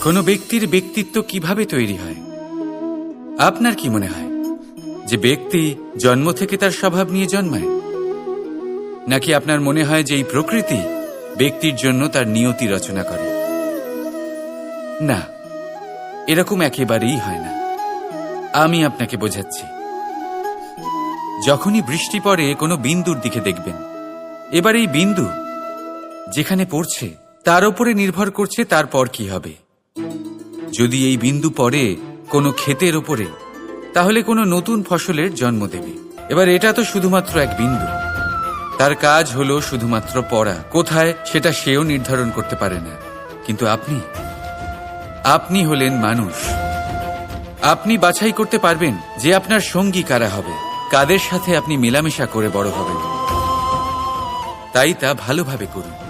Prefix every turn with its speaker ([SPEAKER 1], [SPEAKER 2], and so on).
[SPEAKER 1] কোনো ব্যক্তির ব্যক্তিত্ব কিভাবে তৈরি হয়? আপনার কি মনে হয় যে ব্যক্তি জন্ম থেকে তার স্বভাব নিয়ে জন্মায়, নাকি আপনার মনে হয় যে এই প্রকৃতি ব্যক্তির জন্য তার নিয়তি রচনা করে? না, এরকম একেবারেই হয় না। আমি আপনাকে বোঝাচ্ছি। যখনই বৃষ্টি পড়ে কোনো বিন্দুর দিকে দেখবেন। এবার এই বিন্দু যেখানে পড়ছে তার উপরে নির্ভর করছে তারপর কি হবে। যদি এই বিন্দু পড়ে কোনো ক্ষেতের ওপরে, তাহলে কোনো নতুন ফসলের জন্ম দেবে। এবার এটা তো শুধুমাত্র এক বিন্দু, তার কাজ হলো শুধুমাত্র পড়া। কোথায় সেটা সেও নির্ধারণ করতে পারে না। কিন্তু আপনি হলেন মানুষ। আপনি বাছাই করতে পারবেন যে আপনার সঙ্গী কারা হবে, কাদের সাথে আপনি মেলামেশা করে বড় হবেন। তাই তা ভালোভাবে করুন।